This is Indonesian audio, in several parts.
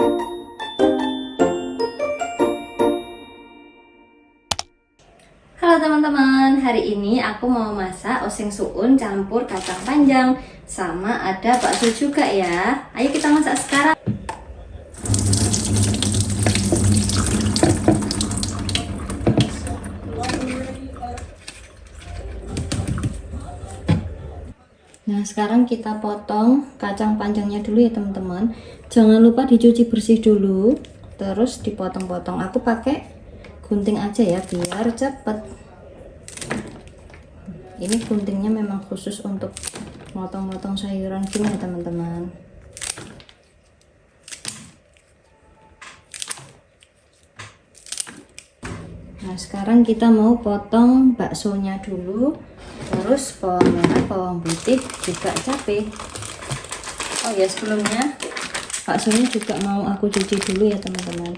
Halo teman-teman, hari ini aku mau masak oseng suun campur kacang panjang, sama ada bakso juga ya. Ayo kita masak sekarang. Nah, sekarang kita potong kacang panjangnya dulu ya teman-teman. Jangan lupa dicuci bersih dulu, terus dipotong-potong. Aku pakai gunting aja ya biar cepet. Ini guntingnya memang khusus untuk motong-motong sayuran gini ya teman-teman. Nah, sekarang kita mau potong baksonya dulu, terus bawang merah, bawang putih, juga cabai. Oh ya, sebelumnya baksonya juga mau aku cuci dulu ya teman-teman.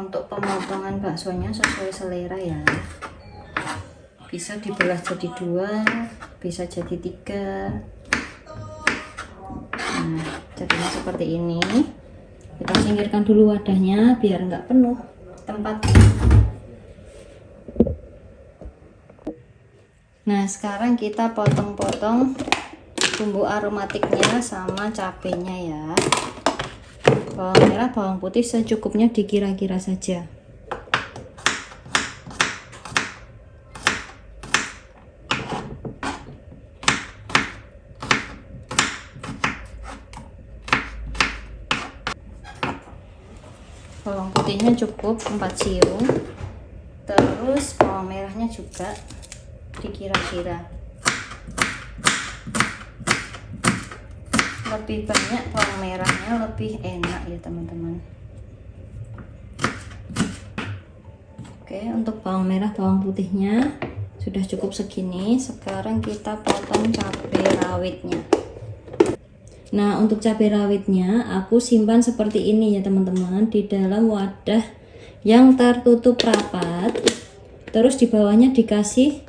Untuk pemotongan baksonya sesuai selera ya, bisa dibelah jadi 2, bisa jadi 3. Nah, jadinya seperti ini. Kita singkirkan dulu wadahnya biar nggak penuh tempat. Nah, sekarang kita potong-potong bumbu aromatiknya sama cabenya ya. Bawang merah, bawang putih secukupnya dikira-kira saja. Bawang putihnya cukup 4 siung. Terus bawang merahnya juga dikira-kira. Lebih banyak bawang merahnya lebih enak ya teman-teman. Oke, untuk bawang merah, bawang putihnya sudah cukup segini. Sekarang kita potong cabai rawitnya. Nah, untuk cabai rawitnya aku simpan seperti ini ya teman-teman, di dalam wadah yang tertutup rapat. Terus di bawahnya dikasih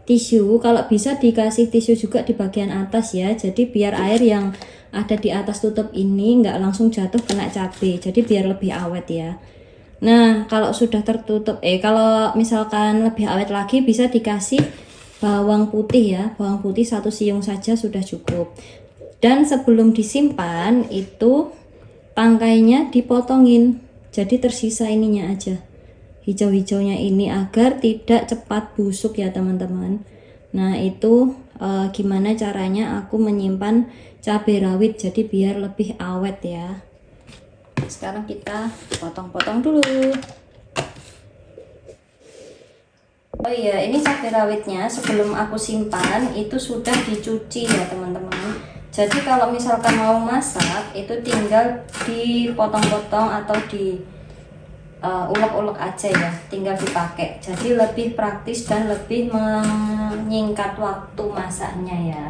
tisu, kalau bisa dikasih tisu juga di bagian atas ya, jadi biar air yang ada di atas tutup ini nggak langsung jatuh kena cabai, jadi biar lebih awet ya. Nah, kalau sudah tertutup, kalau misalkan lebih awet lagi bisa dikasih bawang putih ya, bawang putih 1 siung saja sudah cukup. Dan sebelum disimpan itu tangkainya dipotongin, jadi tersisa ininya aja, hijau-hijaunya ini, agar tidak cepat busuk ya teman-teman. Nah, itu gimana caranya aku menyimpan cabai rawit jadi biar lebih awet ya. Sekarang kita potong-potong dulu. Oh iya, ini cabai rawitnya sebelum aku simpan itu sudah dicuci ya teman-teman. Jadi kalau misalkan mau masak itu tinggal dipotong-potong atau di ulek-ulek aja ya, tinggal dipakai, jadi lebih praktis dan lebih menyingkat waktu masaknya ya.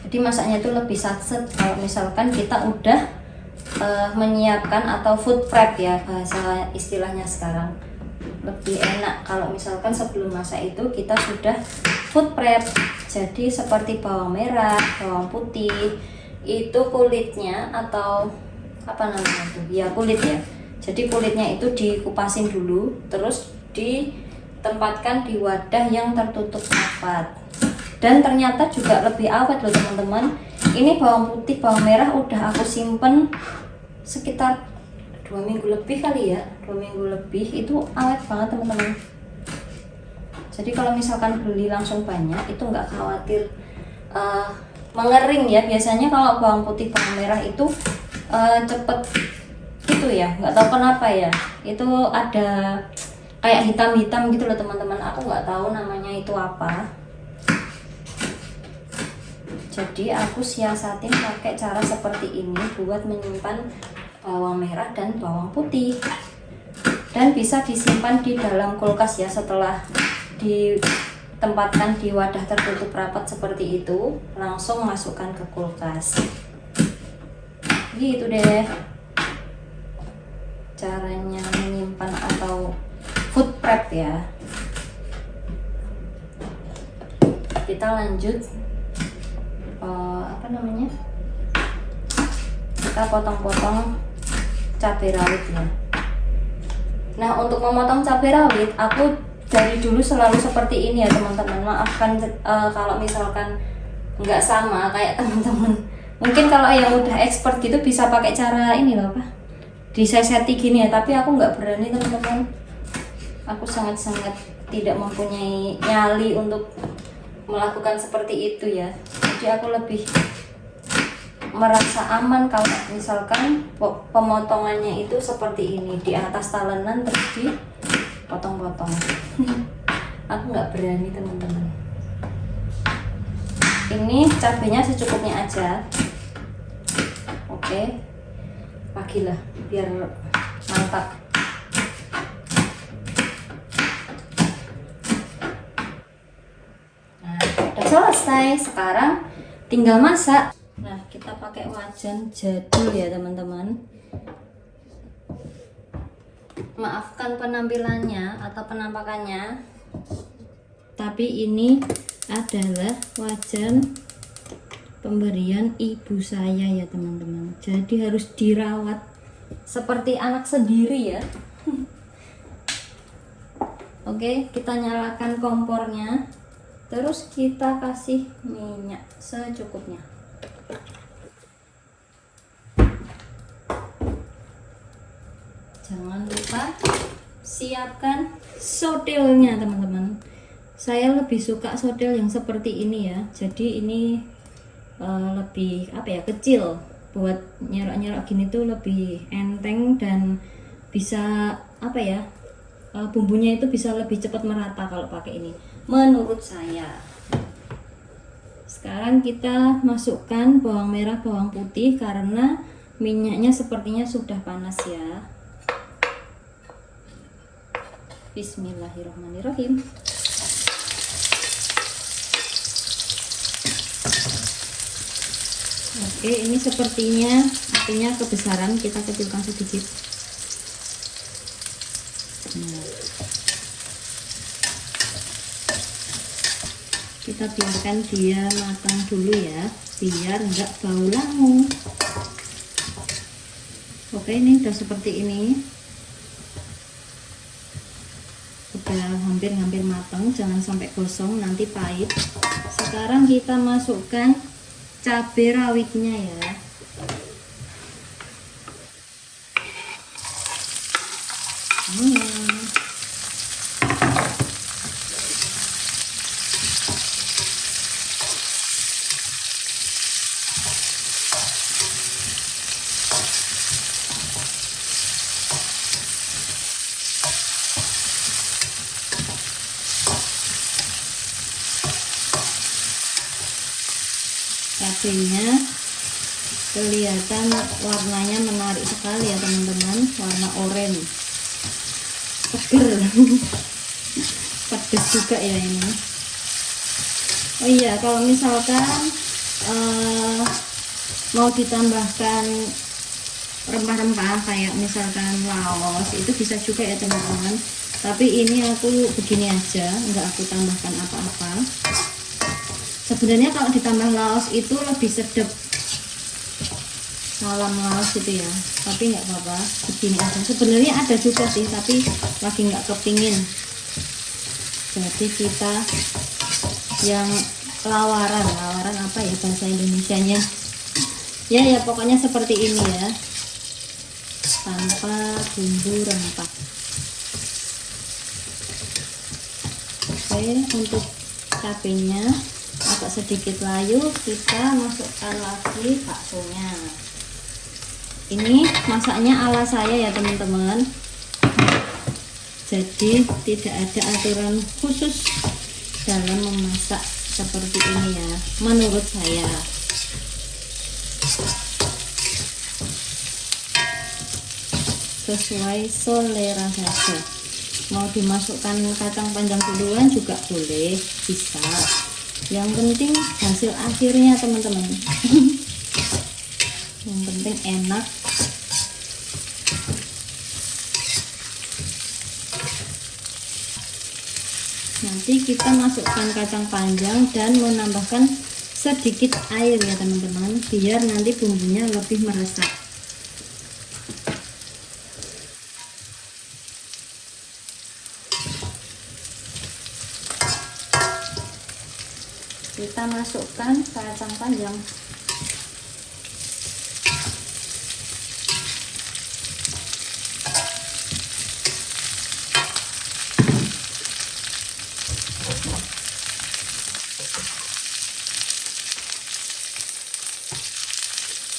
Jadi masaknya itu lebih satset kalau misalkan kita udah menyiapkan atau food prep ya bahasa istilahnya sekarang. Lebih enak kalau misalkan sebelum masak itu kita sudah food prep. Jadi seperti bawang merah, bawang putih itu kulitnya atau apa namanya itu ya, kulit ya. Jadi kulitnya itu dikupasin dulu, terus ditempatkan di wadah yang tertutup rapat. Dan ternyata juga lebih awet loh teman-teman. Ini bawang putih, bawang merah udah aku simpen sekitar 2 minggu lebih kali ya, 2 minggu lebih, itu awet banget teman-teman. Jadi kalau misalkan beli langsung banyak itu nggak khawatir mengering ya. Biasanya kalau bawang putih bawang merah itu cepet gitu ya, nggak tahu kenapa ya, itu ada kayak hitam-hitam gitu loh teman-teman, aku nggak tahu namanya itu apa. Jadi aku siasatin pakai cara seperti ini buat menyimpan bawang merah dan bawang putih, dan bisa disimpan di dalam kulkas ya. Setelah ditempatkan di wadah tertutup rapat seperti itu, langsung masukkan ke kulkas. Gitu deh caranya menyimpan atau food prep ya. Kita lanjut kita potong-potong cabai rawit ya. Nah, untuk memotong cabai rawit aku dari dulu selalu seperti ini ya teman-teman. Maafkan kalau misalkan nggak sama kayak teman-teman. Mungkin kalau yang udah expert gitu bisa pakai cara ini loh, apa, diseseti gini ya, tapi aku nggak berani teman-teman. Aku sangat-sangat tidak mempunyai nyali untuk melakukan seperti itu ya. Jadi aku lebih merasa aman kalau misalkan pemotongannya itu seperti ini, di atas talenan terus dipotong-potong. Aku nggak berani teman-teman. Ini cabenya secukupnya aja. Oke, bagilah biar mantap. Nah, udah selesai. Sekarang tinggal masak. Nah, kita pakai wajan jadul ya teman-teman. Maafkan penampilannya atau penampakannya, tapi ini adalah wajan pemberian ibu saya ya teman-teman. Jadi harus dirawat seperti anak sendiri ya. Oke, kita nyalakan kompornya. Terus kita kasih minyak secukupnya. Jangan lupa siapkan sotilnya teman-teman. Saya lebih suka sotil yang seperti ini ya. Jadi ini lebih apa ya, kecil, buat nyerok-nyerok gini tuh lebih enteng dan bisa apa ya, bumbunya itu bisa lebih cepat merata kalau pakai ini menurut saya. Sekarang kita masukkan bawang merah bawang putih karena minyaknya sepertinya sudah panas ya. Bismillahirrahmanirrahim. Oke, ini sepertinya apinya kebesaran, kita kecilkan sedikit. Nah, kita biarkan dia matang dulu ya, biar enggak bau langu. Oke, ini udah seperti ini, udah hampir matang, jangan sampai gosong nanti pahit. Sekarang kita masukkan cabai rawitnya ya. Cabenya kelihatan warnanya menarik sekali ya teman-teman, warna oranye, seger. Pedes juga ya ini. Oh iya, kalau misalkan mau ditambahkan rempah-rempah kayak misalkan laos, itu bisa juga ya teman-teman, tapi ini aku begini aja, nggak aku tambahkan apa-apa. Sebenarnya kalau ditambah laos itu lebih sedap, salam laos itu ya, tapi nggak apa-apa, begini aja. Sebenarnya ada juga sih, tapi lagi nggak kepingin. Jadi kita yang lawaran apa ya bahasa Indonesianya ya, ya pokoknya seperti ini ya, tanpa bumbu rempah. Oke, untuk cabenya agak sedikit layu, kita masukkan lagi baksonya. Ini masaknya ala saya ya teman-teman, jadi tidak ada aturan khusus dalam memasak seperti ini ya, menurut saya. Sesuai selera saja, mau dimasukkan kacang panjang duluan juga boleh, bisa. Yang penting hasil akhirnya teman-teman. Yang penting enak. Nanti kita masukkan kacang panjang dan menambahkan sedikit air ya teman-teman, biar nanti bumbunya lebih meresap. Kita masukkan kacang panjang.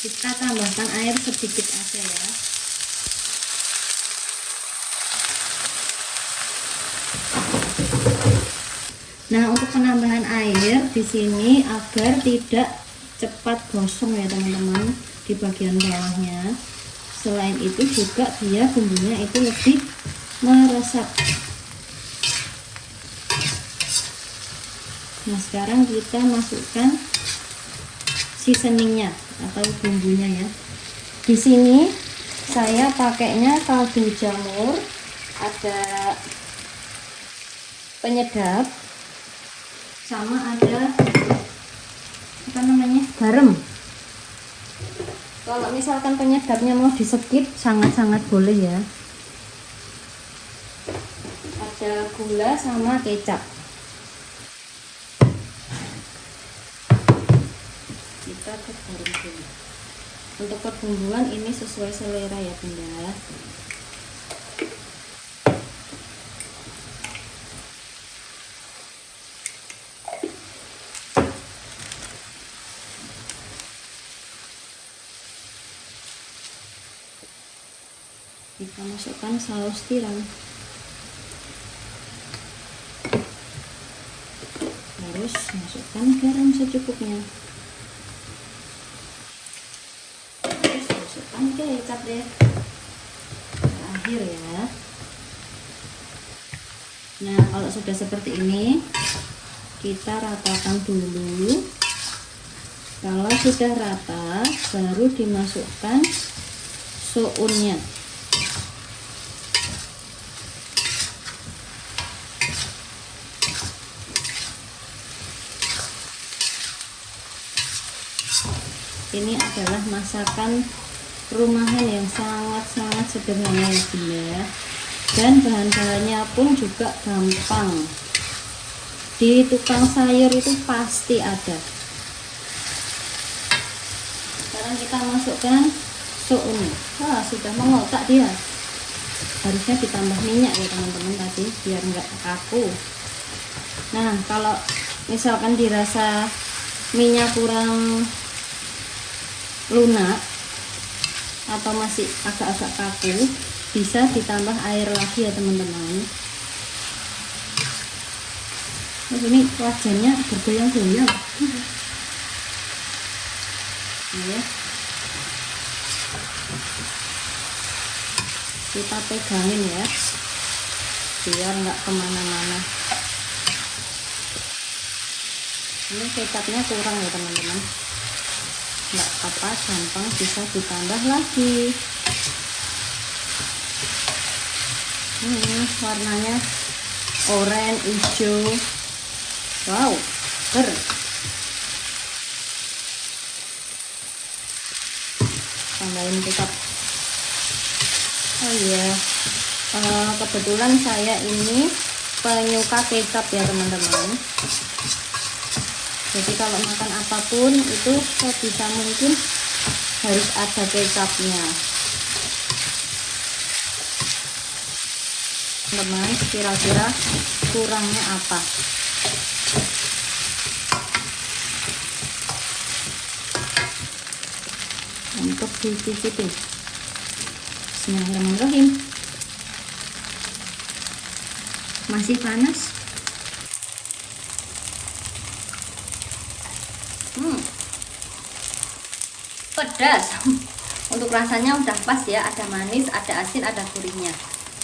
Kita tambahkan air sedikit aja ya. Nah, untuk penambahan air di sini agar tidak cepat gosong ya teman-teman di bagian bawahnya. Selain itu juga biar bumbunya itu lebih meresap. Nah, sekarang kita masukkan seasoningnya atau bumbunya ya. Di sini saya pakainya kaldu jamur, ada penyedap, sama ada apa namanya, garam. Kalau misalkan penyedapnya mau di skip sangat-sangat boleh ya. Ada gula sama kecap. Kita ke garam dulu. Untuk perbumbuan ini sesuai selera ya bunda. Kita masukkan saus tiram, terus masukkan garam secukupnya, terus masukkan kecap deh terakhir ya. Nah, kalau sudah seperti ini kita ratakan dulu. Kalau sudah rata baru dimasukkan sounnya. Ini adalah masakan rumahan yang sangat-sangat sederhana ya bunda, dan bahan-bahannya pun juga gampang. Di tukang sayur itu pasti ada. Sekarang kita masukkan soun. Wah, sudah mengotak dia. Harusnya ditambah minyak ya teman-teman tadi biar enggak kaku. Nah, kalau misalkan dirasa minyak kurang lunak atau masih agak-agak kaku, bisa ditambah air lagi ya teman-teman. Nah, ini wajannya bergoyang-goyang. Ya, kita pegangin ya biar nggak kemana-mana. Ini kecapnya kurang ya teman-teman, nggak apa-apa, gampang bisa ditambah lagi. Warnanya oranye hijau, wow, tambahin kecap. Oh iya, kebetulan saya ini penyuka kecap ya teman-teman. Jadi kalau makan apapun itu sebisa mungkin harus ada kecapnya. Teman-teman, kira-kira kurangnya apa? untuk dicicipi. Bismillahirrahmanirrahim. Masih panas. Pedas. Untuk rasanya udah pas ya, ada manis, ada asin, ada gurihnya.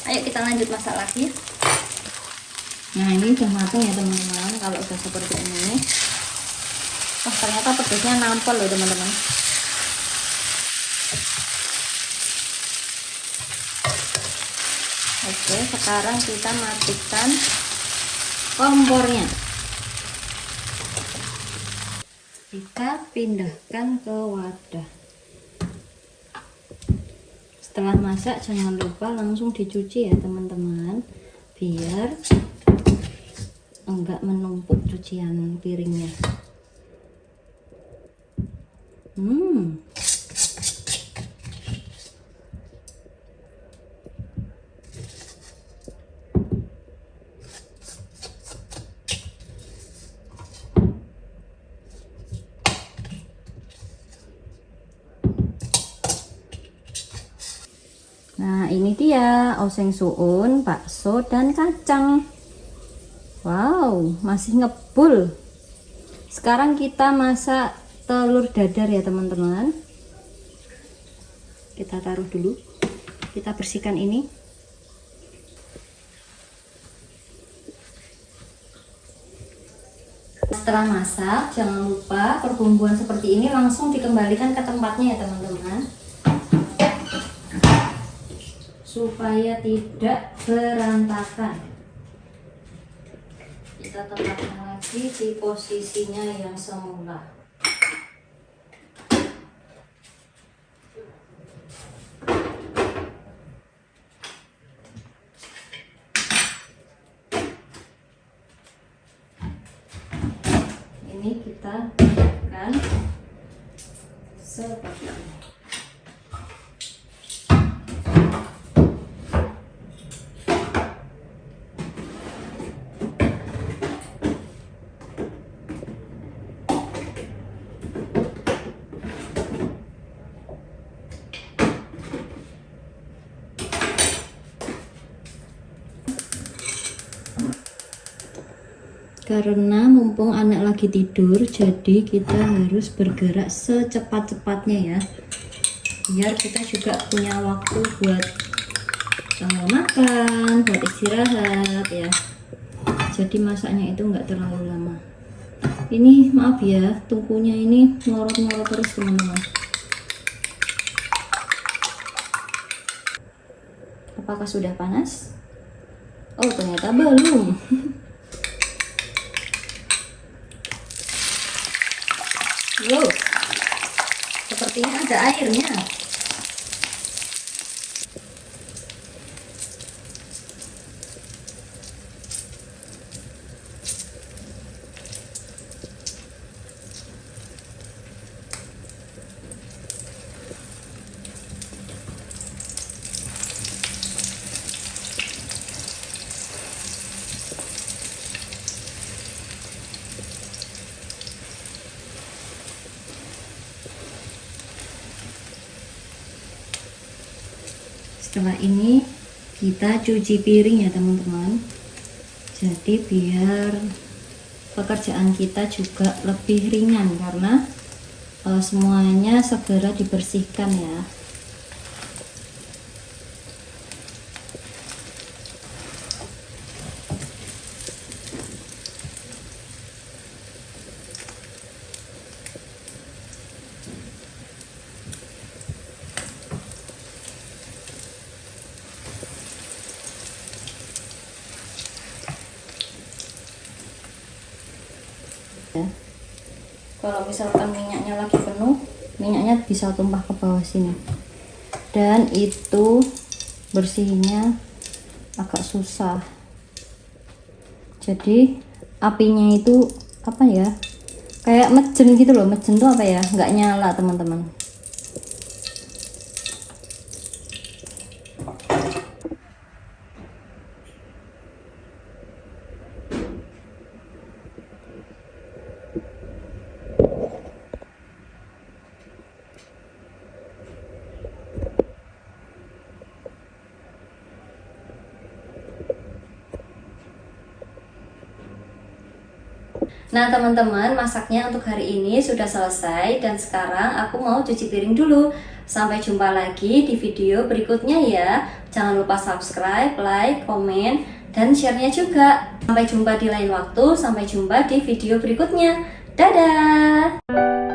Ayo kita lanjut masak lagi. Nah, ini udah matang ya teman-teman. Kalau udah seperti ini, wah ternyata pedasnya nampol loh teman-teman. Oke, sekarang kita matikan kompornya. Kita pindahkan ke wadah. Setelah masak jangan lupa langsung dicuci ya teman-teman, biar enggak menumpuk cucian piringnya. Nah, ini dia oseng suun, bakso, dan kacang. Wow, masih ngebul. Sekarang kita masak telur dadar ya teman-teman. Kita taruh dulu. Kita bersihkan ini. Setelah masak, jangan lupa perbumbuan seperti ini langsung dikembalikan ke tempatnya ya teman-teman, supaya tidak berantakan. Kita tempatkan lagi di posisinya yang semula. Ini kita akan seperti ini. Karena mumpung anak lagi tidur, jadi kita harus bergerak secepat-cepatnya ya, biar kita juga punya waktu buat makan, buat istirahat ya. Jadi masaknya itu nggak terlalu lama. Ini maaf ya, tungkunya ini melorot-melorot terus teman-teman. Apakah sudah panas? Oh, ternyata belum. Wow, sepertinya ada airnya. Setelah ini kita cuci piring ya teman-teman, jadi biar pekerjaan kita juga lebih ringan karena semuanya segera dibersihkan ya. Kalau misalkan minyaknya lagi penuh, minyaknya bisa tumpah ke bawah sini, dan itu bersihnya agak susah. Jadi apinya itu apa ya, kayak mejen gitu loh. Mejen tuh apa ya, nggak nyala teman-teman. Nah teman-teman, masaknya untuk hari ini sudah selesai dan sekarang aku mau cuci piring dulu. Sampai jumpa lagi di video berikutnya ya. Jangan lupa subscribe, like, komen, dan share-nya juga. Sampai jumpa di lain waktu, sampai jumpa di video berikutnya. Dadah!